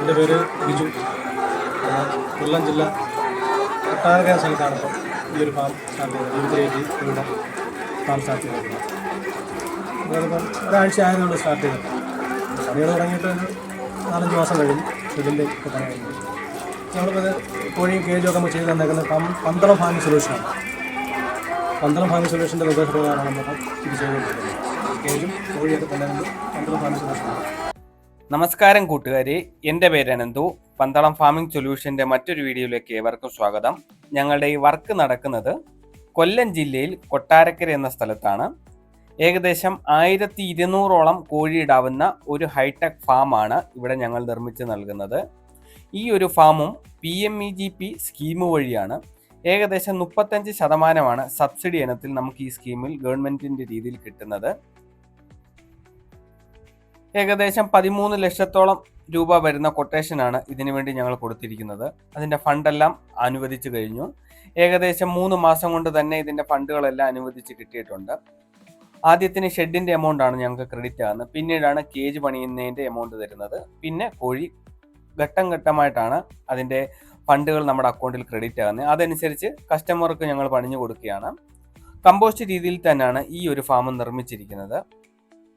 എൻ്റെ പേര് ബിജു. കൊല്ലം ജില്ല കൊട്ടാരക്കര സ്ഥലത്താണ് ഇപ്പം ഈ ഒരു ഫാം സ്റ്റാർട്ട് ചെയ്തത്. ഇവിടെ ഫാം സ്റ്റാർട്ട് ചെയ്തിട്ടുണ്ട്. അതിപ്പം ഒരാഴ്ച ആയതുകൊണ്ട് സ്റ്റാർട്ട് ചെയ്തത്. പണികൾ തുടങ്ങിയിട്ട് ഒരു 4-5 മാസം കഴിഞ്ഞു. ഇതിൻ്റെ ഇപ്പോൾ പണി കഴിഞ്ഞു. നമ്മളിപ്പോൾ കോഴിയും കേജൊക്കെ നമ്മൾ ചെയ്ത് തന്നേക്കുന്നത് പന്തളം ഫാമിംഗ് സൊല്യൂഷനാണ്. പന്തളം ഫാമിംഗ് സൊല്യൂഷൻ്റെ നിർദ്ദേശപ്രകാരമാണ് നമ്മൾ ഇത് ചെയ്തുകൊണ്ടിരിക്കുന്നത്. കേജും കോഴിയൊക്കെ തന്നെ പന്തളം ഫാമിംഗ് സൊല്യൂഷനാണ്. നമസ്കാരം കൂട്ടുകാരെ, എൻ്റെ പേര് അനന്തു. പന്തളം ഫാമിംഗ് സൊല്യൂഷൻ്റെ മറ്റൊരു വീഡിയോയിലേക്ക് ഏവർക്കും സ്വാഗതം. ഞങ്ങളുടെ ഈ വർക്ക് നടക്കുന്നത് കൊല്ലം ജില്ലയിൽ കൊട്ടാരക്കര എന്ന സ്ഥലത്താണ്. ഏകദേശം 1200ഓളം കോഴിയിടാവുന്ന ഒരു ഹൈടെക് ഫാമാണ് ഇവിടെ ഞങ്ങൾ നിർമ്മിച്ച് നൽകുന്നത്. ഈ ഒരു ഫാമും PMEGP സ്കീം വഴിയാണ്. ഏകദേശം 35% സബ്സിഡി ഇനത്തിൽ നമുക്ക് ഈ സ്കീമിൽ ഗവൺമെൻറ്റിൻ്റെ രീതിയിൽ കിട്ടുന്നത്. ഏകദേശം 13 ലക്ഷത്തോളം രൂപ വരുന്ന കൊട്ടേഷനാണ് ഇതിനു വേണ്ടി ഞങ്ങൾ കൊടുത്തിരിക്കുന്നത്. അതിൻ്റെ ഫണ്ടെല്ലാം അനുവദിച്ചു കഴിഞ്ഞു. ഏകദേശം 3 മാസം കൊണ്ട് തന്നെ ഇതിൻ്റെ ഫണ്ടുകളെല്ലാം അനുവദിച്ച് കിട്ടിയിട്ടുണ്ട്. ആദ്യത്തിന് ഷെഡിൻ്റെ എമൗണ്ടാണ് ഞങ്ങൾക്ക് ക്രെഡിറ്റ് ആകുന്നത്. പിന്നീടാണ് കേജ് പണിയുന്നതിൻ്റെ എമൗണ്ട് തരുന്നത്. പിന്നെ കോഴി ഘട്ടം ഘട്ടമായിട്ടാണ് അതിൻ്റെ ഫണ്ടുകൾ നമ്മുടെ അക്കൗണ്ടിൽ ക്രെഡിറ്റ് ആകുന്നത്. അതനുസരിച്ച് കസ്റ്റമർക്ക് ഞങ്ങൾ പണിഞ്ഞു കൊടുക്കുകയാണ്. കമ്പോസ്റ്റ് രീതിയിൽ തന്നെയാണ് ഈ ഒരു ഫാം നിർമ്മിച്ചിരിക്കുന്നത്.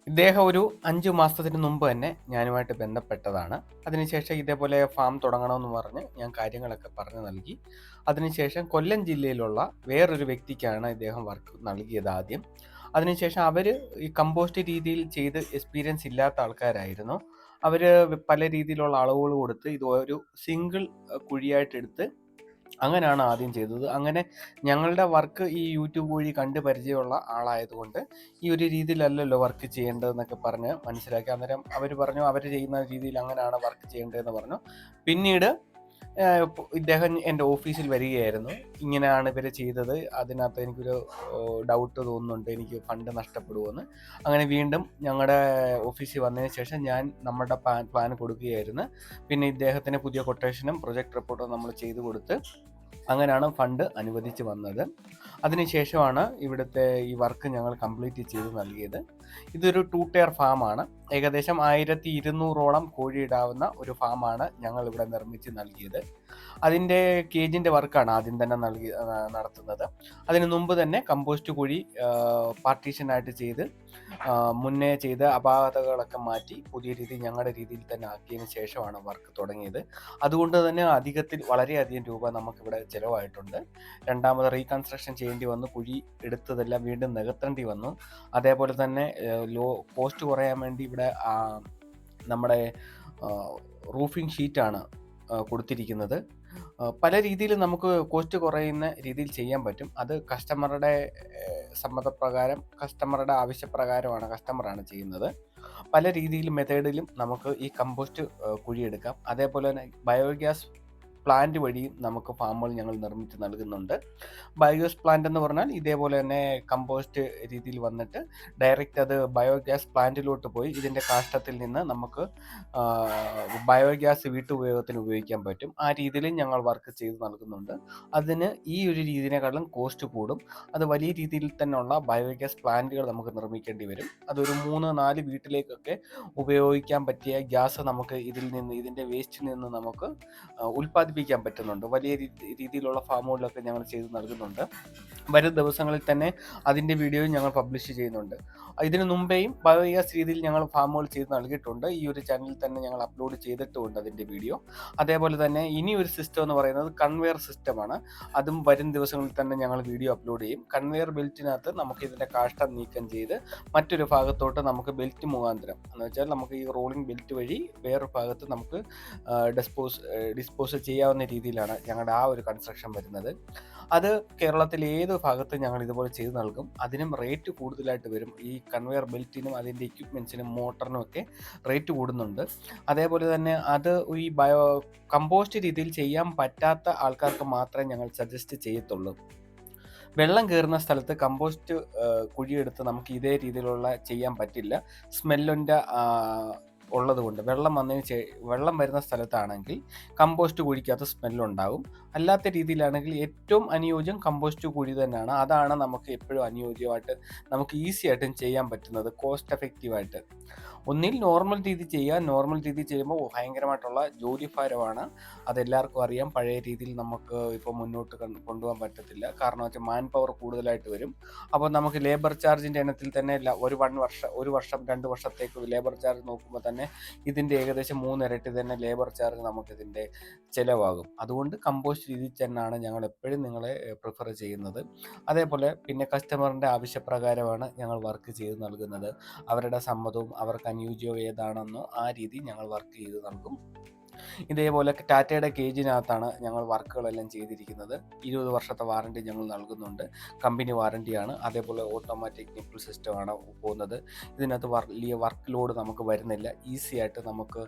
ഇദ്ദേഹം ഒരു 5 മാസത്തിന് മുമ്പ് തന്നെ ഞാനുമായിട്ട് ബന്ധപ്പെട്ടതാണ്. അതിനുശേഷം ഇതേപോലെ ഫാം തുടങ്ങണമെന്ന് പറഞ്ഞ് ഞാൻ കാര്യങ്ങളൊക്കെ പറഞ്ഞു നൽകി. അതിനുശേഷം കൊല്ലം ജില്ലയിലുള്ള വേറൊരു വ്യക്തിക്കാണ് ഇദ്ദേഹം വർക്ക് നൽകിയത് ആദ്യം. അതിനുശേഷം അവർ ഈ കമ്പോസ്റ്റ് രീതിയിൽ ചെയ്ത് എക്സ്പീരിയൻസ് ഇല്ലാത്ത ആൾക്കാരായിരുന്നു. അവർ പല രീതിയിലുള്ള അളവുകൾ കൊടുത്ത് ഇത് ഒരു സിംഗിൾ കുഴിയായിട്ടെടുത്ത് അങ്ങനെയാണ് ആദ്യം ചെയ്തത്. അങ്ങനെ ഞങ്ങളുടെ വർക്ക് ഈ യൂട്യൂബ് വഴി കണ്ട് പരിചയമുള്ള ആളായതുകൊണ്ട് ഈ ഒരു രീതിയിലല്ലല്ലോ വർക്ക് ചെയ്യേണ്ടതെന്നൊക്കെ പറഞ്ഞ് മനസ്സിലാക്കി. അന്നേരം അവർ പറഞ്ഞു അവർ ചെയ്യുന്ന രീതിയിൽ അങ്ങനെയാണ് വർക്ക് ചെയ്യേണ്ടതെന്ന് പറഞ്ഞു. പിന്നീട് ഇദ്ദേഹം എൻ്റെ ഓഫീസിൽ വരികയായിരുന്നു. ഇങ്ങനെയാണ് ഇവർ ചെയ്തത്, അതിനകത്ത് എനിക്കൊരു ഡൗട്ട് തോന്നുന്നുണ്ട്, എനിക്ക് ഫണ്ട് നഷ്ടപ്പെടുമെന്ന്. അങ്ങനെ വീണ്ടും ഞങ്ങളുടെ ഓഫീസിൽ വന്നതിന് ശേഷം ഞാൻ നമ്മുടെ പ്ലാൻ കൊടുക്കുകയായിരുന്നു. പിന്നെ ഇദ്ദേഹത്തിന് പുതിയ കൊട്ടേഷനും പ്രൊജക്ട് റിപ്പോർട്ടും നമ്മൾ ചെയ്തു കൊടുത്ത് അങ്ങനെയാണ് ഫണ്ട് അനുവദിച്ച് വന്നത്. അതിനുശേഷമാണ് ഇവിടുത്തെ ഈ വർക്ക് ഞങ്ങൾ കംപ്ലീറ്റ് ചെയ്ത് നൽകിയത്. ഇതൊരു 2 ടയർ ഫാമാണ്. ഏകദേശം 1200ഓളം കോഴിയിടാവുന്ന ഒരു ഫാമാണ് ഞങ്ങൾ ഇവിടെ നിർമ്മിച്ച് നൽകിയത്. അതിൻ്റെ കേജിൻ്റെ വർക്കാണ് ആദ്യം തന്നെ നടത്തുന്നത്. അതിന് മുമ്പ് തന്നെ കമ്പോസ്റ്റ് കുഴി പാർട്ടീഷനായിട്ട് ചെയ്ത് മുന്നേ ചെയ്ത് അപാകതകളൊക്കെ മാറ്റി പുതിയ രീതി ഞങ്ങളുടെ രീതിയിൽ തന്നെ ആക്കിയതിന് ശേഷമാണ് വർക്ക് തുടങ്ങിയത്. അതുകൊണ്ട് തന്നെ വളരെയധികം രൂപ നമുക്കിവിടെ ചിലവായിട്ടുണ്ട്. രണ്ടാമത് റീകൺസ്ട്രക്ഷൻ ചെയ്യേണ്ടി വന്നു. കുഴി എടുത്തതെല്ലാം വീണ്ടും നികത്തേണ്ടി വന്നു. അതേപോലെ തന്നെ കോസ്റ്റ് കുറയാൻ വേണ്ടി ഇവിടെ നമ്മുടെ റൂഫിംഗ് ഷീറ്റാണ് കൊടുത്തിരിക്കുന്നത്. പല രീതിയിൽ നമുക്ക് കോസ്റ്റ് കുറയുന്ന രീതിയിൽ ചെയ്യാൻ പറ്റും. അത് കസ്റ്റമറുടെ സമ്മതപ്രകാരം, കസ്റ്റമറുടെ ആവശ്യപ്രകാരമാണ് കസ്റ്റമറാണ് ചെയ്യുന്നത്. പല രീതിയിലും മെത്തേഡിലും നമുക്ക് ഈ കമ്പോസ്റ്റ് കുഴിയെടുക്കാം. അതേപോലെ തന്നെ ബയോഗ്യാസ് പ്ലാന്റ് വഴിയും നമുക്ക് ഫാമുകൾ ഞങ്ങൾ നിർമ്മിച്ച് നൽകുന്നുണ്ട്. ബയോഗ്യാസ് പ്ലാന്റ് എന്ന് പറഞ്ഞാൽ ഇതേപോലെ തന്നെ കമ്പോസ്റ്റ് രീതിയിൽ വന്നിട്ട് ഡയറക്റ്റ് അത് ബയോഗ്യാസ് പ്ലാന്റിലോട്ട് പോയി ഇതിൻ്റെ കാഷ്ടത്തിൽ നിന്ന് നമുക്ക് ബയോഗ്യാസ് വീട്ടുപയോഗത്തിന് ഉപയോഗിക്കാൻ പറ്റും. ആ രീതിയിൽ ഞങ്ങൾ വർക്ക് ചെയ്ത് നൽകുന്നുണ്ട്. അതിന് ഈ ഒരു രീതിയിനെക്കാളും കോസ്റ്റ് കൂടും. അത് വലിയ രീതിയിൽ തന്നെയുള്ള ബയോഗ്യാസ് പ്ലാന്റുകൾ നമുക്ക് നിർമ്മിക്കേണ്ടി വരും. അതൊരു 3-4 വീട്ടിലേക്കൊക്കെ ഉപയോഗിക്കാൻ പറ്റിയ ഗ്യാസ് നമുക്ക് ഇതിൻ്റെ വേസ്റ്റിൽ നിന്ന് നമുക്ക് ഉൽപ്പാദിപ്പിക്കാൻ പറ്റുന്നുണ്ട്. വലിയ രീതിയിലുള്ള ഫാമുകളിലൊക്കെ ഞങ്ങൾ ചെയ്ത് നൽകുന്നുണ്ട്. വരും ദിവസങ്ങളിൽ തന്നെ അതിൻ്റെ വീഡിയോയും ഞങ്ങൾ പബ്ലിഷ് ചെയ്യുന്നുണ്ട്. ഇതിനു മുമ്പേയും ബയോഗ്യാസ് രീതിയിൽ ഞങ്ങൾ ഫാമുകൾ ചെയ്ത് നൽകിയിട്ടുണ്ട്. ഈ ഒരു ചാനലിൽ തന്നെ ഞങ്ങൾ അപ്ലോഡ് ചെയ്തിട്ടുമുണ്ട് അതിൻ്റെ വീഡിയോ. അതേപോലെ തന്നെ ഇനി ഒരു സിസ്റ്റം എന്ന് പറയുന്നത് കൺവെയർ സിസ്റ്റമാണ്. അതും വരും ദിവസങ്ങളിൽ തന്നെ ഞങ്ങൾ വീഡിയോ അപ്ലോഡ് ചെയ്യും. കൺവെയർ ബെൽറ്റിനകത്ത് നമുക്ക് ഇതിൻ്റെ കാഷ്ടം നീക്കം ചെയ്ത് മറ്റൊരു ഭാഗത്തോട്ട് നമുക്ക് ബെൽറ്റ് മുഖാന്തരം എന്ന് വെച്ചാൽ നമുക്ക് ഈ റോളിംഗ് ബെൽറ്റ് വഴി വേറൊരു ഭാഗത്ത് നമുക്ക് ഡിസ്പോസ് ചെയ്യാവുന്ന രീതിയിലാണ് ഞങ്ങളുടെ ആ ഒരു കൺസ്ട്രക്ഷൻ വരുന്നത്. അത് കേരളത്തിൽ ഏത് ഭാഗത്തും ഞങ്ങൾ ഇതുപോലെ ചെയ്ത് നൽകും. അതിനും റേറ്റ് കൂടുതലായിട്ട് വരും. ഈ കൺവെയർ ബെൽറ്റിനും അതിൻ്റെ എക്യുപ്മെൻറ്റ്സിനും മോട്ടറിനും ഒക്കെ റേറ്റ് കൂടുന്നുണ്ട്. അതേപോലെ തന്നെ അത് ഈ കമ്പോസ്റ്റ് രീതിയിൽ ചെയ്യാൻ പറ്റാത്ത ആൾക്കാർക്ക് മാത്രമേ ഞങ്ങൾ സജസ്റ്റ് ചെയ്യത്തുള്ളൂ. വെള്ളം കയറുന്ന സ്ഥലത്ത് കമ്പോസ്റ്റ് കുഴിയെടുത്ത് നമുക്ക് ഇതേ രീതിയിലുള്ള ചെയ്യാൻ പറ്റില്ല. സ്മെല്ലിൻ്റെ ഉള്ളത് കൊണ്ട് വെള്ളം വരുന്ന സ്ഥലത്താണെങ്കിൽ കമ്പോസ്റ്റ് കുഴിക്കകത്ത് സ്മെല്ലുണ്ടാകും. അല്ലാത്ത രീതിയിലാണെങ്കിൽ ഏറ്റവും അനുയോജ്യം കമ്പോസ്റ്റ് കുഴി തന്നെയാണ്. അതാണ് നമുക്ക് എപ്പോഴും അനുയോജ്യമായിട്ട് നമുക്ക് ഈസി ആയിട്ടും ചെയ്യാൻ പറ്റുന്നത്, കോസ്റ്റ് എഫക്റ്റീവായിട്ട്. ഒന്നിൽ നോർമൽ രീതി ചെയ്യുക. നോർമൽ രീതി ചെയ്യുമ്പോൾ ഭയങ്കരമായിട്ടുള്ള ജോലി ഭാരമാണ്. അതെല്ലാവർക്കും അറിയാം. പഴയ രീതിയിൽ നമുക്ക് ഇപ്പോൾ മുന്നോട്ട് കൊണ്ടുപോകാൻ പറ്റത്തില്ല. കാരണം വെച്ചാൽ മാൻ പവർ കൂടുതലായിട്ട് വരും. അപ്പോൾ നമുക്ക് ലേബർ ചാർജിൻ്റെ എണ്ണത്തിൽ തന്നെ ഒരു വർഷം 2 വർഷത്തേക്ക് ലേബർ ചാർജ് നോക്കുമ്പോൾ തന്നെ ഇതിൻ്റെ ഏകദേശം 3 ഇരട്ടി തന്നെ ലേബർ ചാർജ് നമുക്കിതിൻ്റെ ചിലവാകും. അതുകൊണ്ട് കമ്പോസ്റ്റ് രീതി തന്നെയാണ് ഞങ്ങൾ എപ്പോഴും നിങ്ങളെ പ്രിഫർ ചെയ്യുന്നത്. അതേപോലെ പിന്നെ കസ്റ്റമറിൻ്റെ ആവശ്യപ്രകാരമാണ് ഞങ്ങൾ വർക്ക് ചെയ്ത് നൽകുന്നത്. അവരുടെ സമ്മതവും അവർക്ക് അനുയോജ്യവും ഏതാണെന്നോ ആ രീതി ഞങ്ങൾ വർക്ക് ചെയ്ത് നൽകും. ഇതേപോലെ ടാറ്റയുടെ കേജിനകത്താണ് ഞങ്ങൾ വർക്കുകളെല്ലാം ചെയ്തിരിക്കുന്നത്. 20 വർഷത്തെ വാറണ്ടി ഞങ്ങൾ നൽകുന്നുണ്ട്. കമ്പനി വാറണ്ടിയാണ്. അതേപോലെ ഓട്ടോമാറ്റിക് നിപ്പിൾ സിസ്റ്റമാണ് പോകുന്നത്. ഇതിനകത്ത് വലിയ വർക്ക് ലോഡ് നമുക്ക് വരുന്നില്ല. ഈസി ആയിട്ട് നമുക്ക്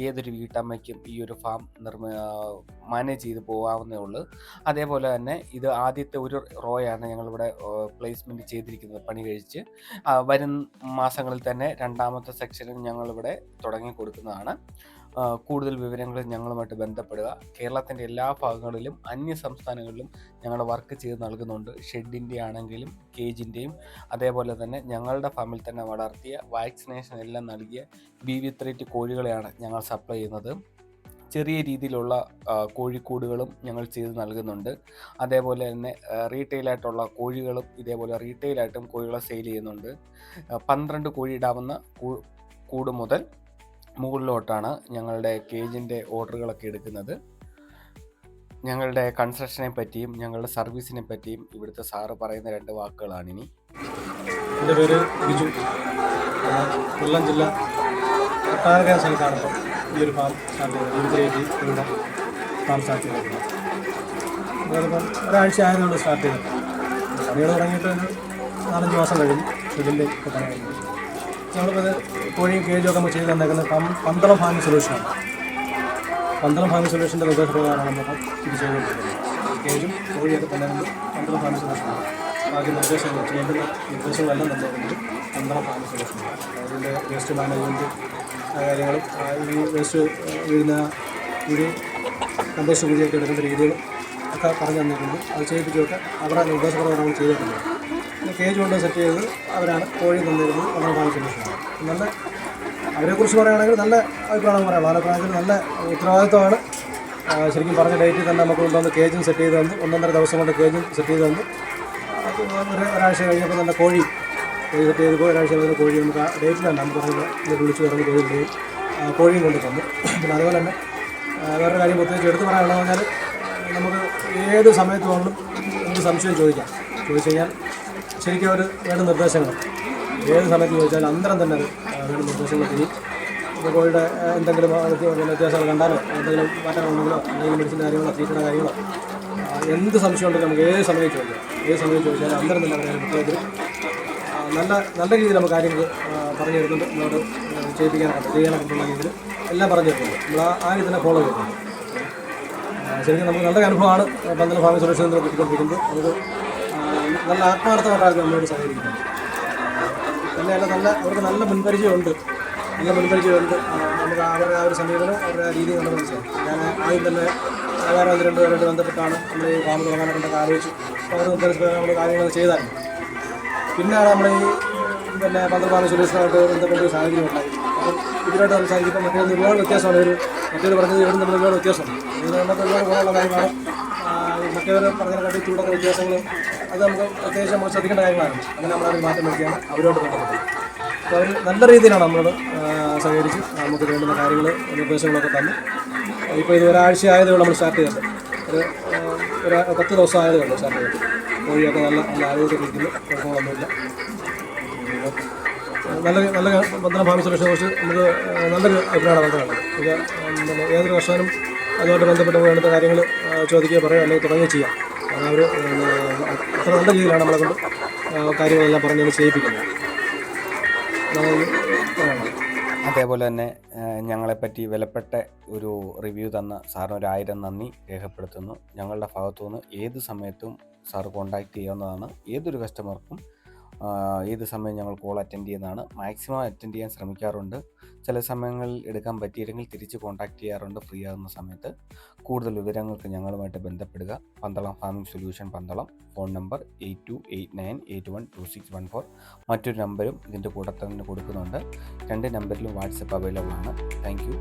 ഏതൊരു വീട്ടമ്മയ്ക്കും ഈ ഒരു ഫാം മാനേജ് ചെയ്ത് പോകാവുന്നേ ഉള്ളൂ. അതേപോലെ തന്നെ ഇത് ആദ്യത്തെ ഒരു റോയാണ് ഞങ്ങളിവിടെ പ്ലേസ്മെൻറ്റ് ചെയ്തിരിക്കുന്നത് പണി കഴിച്ച്. വരും മാസങ്ങളിൽ തന്നെ രണ്ടാമത്തെ സെക്ഷനും ഞങ്ങളിവിടെ തുടങ്ങി കൊടുക്കുന്നതാണ്. കൂടുതൽ വിവരങ്ങൾ ഞങ്ങളുമായിട്ട് ബന്ധപ്പെടുക. കേരളത്തിൻ്റെ എല്ലാ ഭാഗങ്ങളിലും അന്യ സംസ്ഥാനങ്ങളിലും ഞങ്ങൾ വർക്ക് ചെയ്ത് നൽകുന്നുണ്ട്. ഷെഡിൻ്റെ ആണെങ്കിലും കേജിൻ്റെയും അതേപോലെ തന്നെ ഞങ്ങളുടെ ഫാമിൽ തന്നെ വളർത്തിയ വാക്സിനേഷൻ എല്ലാം നൽകിയ BV3 കോഴികളെയാണ് ഞങ്ങൾ സപ്ലൈ ചെയ്യുന്നത്. ചെറിയ രീതിയിലുള്ള കോഴിക്കൂടുകളും ഞങ്ങൾ ചെയ്ത് നൽകുന്നുണ്ട്. അതേപോലെ തന്നെ റീറ്റെയിലായിട്ടുള്ള കോഴികളും ഇതേപോലെ റീറ്റെയിലായിട്ടും കോഴികളെ സെയിൽ ചെയ്യുന്നുണ്ട്. 12 കോഴി ഇടാവുന്ന കൂട് മുതൽ മുകളിലോട്ടാണ് ഞങ്ങളുടെ കേജിൻ്റെ ഓർഡറുകളൊക്കെ എടുക്കുന്നത്. ഞങ്ങളുടെ കൺസ്ട്രക്ഷനെ പറ്റിയും ഞങ്ങളുടെ സർവീസിനെ പറ്റിയും ഇവിടുത്തെ സാറ് പറയുന്ന 2 വാക്കുകളാണിനി. എൻ്റെ പേര് ബിജു. കൊല്ലം ജില്ല കൊട്ടാരക്കര സ്ഥലത്താണ് ഇപ്പം ഈ ഒരു ഫാം സ്റ്റാർട്ട് ചെയ്തത്. ഇവിടെ ഫാം സ്റ്റാർട്ട് ചെയ്തിട്ടുണ്ട്. അതിപ്പം ഒരാഴ്ച ആയതുകൊണ്ട് സ്റ്റാർട്ട് ചെയ്തത്. പണികൾ തുടങ്ങിയിട്ട് 4-5 മാസം കഴിഞ്ഞു. ഇതിൻ്റെ ഇപ്പോൾ പണി കഴിഞ്ഞു. നമ്മളിപ്പോൾ ഇത് കോഴിയും കേജൊക്കെ നമ്മൾ ചെയ്ത് തന്നേക്കുന്നത് പന്തളം ഫാമിംഗ് സൊല്യൂഷനാണ്. പന്തളം ഫാമിംഗ് സൊല്യൂഷൻ്റെ നിർദ്ദേശപ്രകാരമാണ് നമ്മൾ ഇത് ചെയ്തുകൊണ്ടിരിക്കുന്നത്. കേജും കോഴിയൊക്കെ തന്നേക്കുന്നത് പന്തളം ഫാമിംഗ് സൊല്യൂഷനാണ്. ബാക്കി ചെയ്യേണ്ടുന്ന നിർദ്ദേശങ്ങളെല്ലാം തന്നേക്കുന്നത് പന്തളം ഫാമിംഗ് സൊല്യൂഷനാണ്. അതിൻ്റെ വേസ്റ്റ് മാനേജ്മെൻറ്റ് കാര്യങ്ങളും ഈ വേസ്റ്റ് വീഴുന്ന കുഴി കമ്പോസ്റ്റ് കുഴിയൊക്കെ എടുക്കേണ്ട രീതികളും ഒക്കെ പറഞ്ഞു തന്നിട്ടുണ്ട്. അത് ചെയ്യിപ്പിച്ചൊക്കെ അവരുടെ നിർദ്ദേശപ്രകാരം നമ്മൾ ചെയ്തിട്ടുണ്ട്. പിന്നെ കേജ് കൊണ്ട് സെറ്റ് ചെയ്തത് അവരാണ്. കോഴി തന്നിരുന്നത് പന്തളം ഫാമിംഗ് സൊല്യൂഷനാണ്. നല്ല അവരെക്കുറിച്ച് പറയുകയാണെങ്കിൽ നല്ല അഭിപ്രായം പറയാം. ആലപ്പുഴയിൽ നല്ല ഉത്തരവാദിത്വമാണ്. ശരിക്കും പറഞ്ഞ ഡേറ്റിൽ തന്നെ നമുക്ക് കൊണ്ടുവന്ന് കേജും സെറ്റ് ചെയ്ത് തന്നു. 1.5 ദിവസം കൊണ്ട് കേജും സെറ്റ് ചെയ്ത് തന്നു. ഒരാഴ്ച കഴിഞ്ഞപ്പോൾ നല്ല കോഴി സെറ്റ് ചെയ്തപ്പോൾ ഒരാഴ്ച കഴിഞ്ഞ കോഴി നമുക്ക് ആ ഡേറ്റിൽ തന്നെ നമുക്ക് വിളിച്ച് പറഞ്ഞ് കോഴിയും കൊണ്ട് തന്നു. പിന്നെ അതുപോലെ തന്നെ വേറൊരു കാര്യം പ്രത്യേകിച്ച് എടുത്ത് പറയാനുള്ളതെന്ന് പറഞ്ഞാൽ നമുക്ക് ഏത് സമയത്ത് വേണമെങ്കിലും എന്ത് സംശയം ചോദിച്ചു കഴിഞ്ഞാൽ ശരിക്കും അവർ വേണ്ട നിർദ്ദേശങ്ങൾ ഏത് സമയത്ത് ചോദിച്ചാൽ അന്നേരം തന്നെ അത് വേണ്ട നിർദ്ദേശങ്ങൾ ചെയ്യും. ഇപ്പോൾ കോഴിയുടെ എന്തെങ്കിലും വ്യത്യാസങ്ങൾ കണ്ടാലോ എന്തെങ്കിലും മാറ്റങ്ങളുണ്ടെങ്കിലോ എന്തെങ്കിലും മെഡിസിൻ്റെ കാര്യങ്ങളോ ട്രീറ്റ്മെൻറ്റ് കാര്യങ്ങളോ എന്ത് സംശയം ഉണ്ടെങ്കിലും നമുക്ക് ഏത് സമയം ചോദിച്ചാൽ അന്നേരം തന്നെ അവരെ പ്രത്യേകത്തിൽ നല്ല രീതിയിൽ നമുക്ക് കാര്യങ്ങൾ പറഞ്ഞു തരുന്നുണ്ട്. നമ്മളോട് ചെയ്യാനൊക്കെയുള്ള രീതിയിൽ എല്ലാം പറഞ്ഞു തരുന്നുണ്ട്. നമ്മൾ ആ രീതി തന്നെ ഫോളോ ചെയ്യുന്നുണ്ട്. ശരിക്കും നമുക്ക് നല്ല അനുഭവമാണ് പന്തളം ഫാമിംഗ് സൊല്യൂഷൻ എന്ന് കിട്ടിക്കൊണ്ടിരിക്കുന്നത്. നമുക്ക് നല്ല ആത്മാർത്ഥമായിട്ടാണ് നമ്മളോട് സഹകരിക്കുന്നത്. തന്നെയല്ല അവർക്ക് നല്ല മുൻപരിചയമുണ്ട്. നമുക്ക് അവരുടെ ആ ഒരു സമീപനം അവരുടെ ആ രീതി നമ്മൾ മനസ്സിലാക്കും. ഞാൻ ആദ്യം തന്നെ വേറെ 1-2 പേരായിട്ട് ബന്ധപ്പെട്ടാണ് നമ്മൾ ഈ ഫാം തുടങ്ങാനൊക്കെ ആലോചിച്ചു. അവർ നിർദ്ദേശിച്ച നമ്മൾ കാര്യങ്ങൾ ചെയ്തായിരുന്നു. പിന്നെയാണ് നമ്മൾ ഈ പന്തളം ഫാമിംഗ് സൊല്യൂഷനായിട്ട് ബന്ധപ്പെട്ട ഒരു സാഹചര്യം ഉണ്ടായി. അപ്പം ഇതിനായിട്ട് സംസാരിക്കുമ്പോൾ മറ്റേത് ഒരുപാട് വ്യത്യാസമാണ്. മറ്റേത് പറഞ്ഞത് ഇവിടെ നമ്മൾ ഒരുപാട് വ്യത്യാസമുണ്ട്. ഇതിന് നമുക്ക് ഒരുപാട് ഗുണമുള്ള കാര്യമാണ്. മറ്റേവർ പറഞ്ഞതിനെക്കാട്ടി ചൂടൊക്കെ വ്യത്യാസങ്ങൾ അത് നമുക്ക് പ്രത്യേകിച്ച് നമ്മൾ ശ്രദ്ധിക്കേണ്ട കാര്യങ്ങളാണ്. അങ്ങനെ നമ്മളത് മാറ്റം വരുത്തിയാണ് അവരോട് ബന്ധപ്പെട്ടത്. അപ്പോൾ അവർ നല്ല രീതിയിലാണ് നമ്മളോട് സഹകരിച്ച് നമുക്ക് വേണ്ടുന്ന കാര്യങ്ങൾ നിർദ്ദേശങ്ങളൊക്കെ തന്നു. ഇപ്പോൾ ഇത് ഒരാഴ്ച ആയതേ നമ്മൾ സ്റ്റാർട്ട് ചെയ്തിട്ട് ഒരു 10 ദിവസം ആയതേ ഉള്ളൂ സ്റ്റാർട്ട് ചെയ്തിട്ട്. കോഴിയൊക്കെ നല്ല ആരോഗ്യത്തിലിരിക്കുന്നു. കുഴപ്പങ്ങളൊന്നുമില്ല. നല്ല പന്തളം ഫാമിംഗ് സൊല്യൂഷനെ കുറിച്ച് നമുക്ക് നല്ലൊരു അഭിപ്രായമാണ് ബന്ധമുള്ളത്. ഇത് ഏതൊരു കർഷകനും അതുമായിട്ട് ബന്ധപ്പെട്ട് വേണ്ടുന്ന കാര്യങ്ങൾ ചോദിക്കുകയോ പറയുകയോ അല്ലെങ്കിൽ തുടങ്ങുകയോ ചെയ്യാം. അവർ അത്ര നല്ല രീതിയിലാണ് നമ്മളെ കൊണ്ട് കാര്യങ്ങളെല്ലാം പറഞ്ഞ് ചെയ്യിപ്പിക്കുന്നത്. അതേപോലെ തന്നെ ഞങ്ങളെപ്പറ്റി വിലപ്പെട്ട ഒരു റിവ്യൂ തന്ന സാറിന് 1000 നന്ദി രേഖപ്പെടുത്തുന്നു. ഞങ്ങളുടെ ഭാഗത്തുനിന്ന് ഏത് സമയത്തും സാർ കോൺടാക്റ്റ് ചെയ്യാവുന്നതാണ്. ഏതൊരു കസ്റ്റമർക്കും ഏത് സമയം ഞങ്ങൾ കോൾ അറ്റൻഡ് ചെയ്യുന്നതാണ്. മാക്സിമം അറ്റൻഡ് ചെയ്യാൻ ശ്രമിക്കാറുണ്ട്. ചില സമയങ്ങളിൽ എടുക്കാൻ പറ്റിയില്ലെങ്കിൽ തിരിച്ച് കോൺടാക്റ്റ് ചെയ്യാറുണ്ട് ഫ്രീ ആകുന്ന സമയത്ത്. കൂടുതൽ വിവരങ്ങൾക്ക് ഞങ്ങളുമായിട്ട് ബന്ധപ്പെടുക. Pandalam farming solution Pandalam. Phone number 8289812614. മറ്റൊരു നമ്പരും ഇതിൻ്റെ കൂടെ തന്നെ കൊടുക്കുന്നുണ്ട്. 2 നമ്പറിലും വാട്സപ്പ് അവൈലബിൾ ആണ്. Thank you.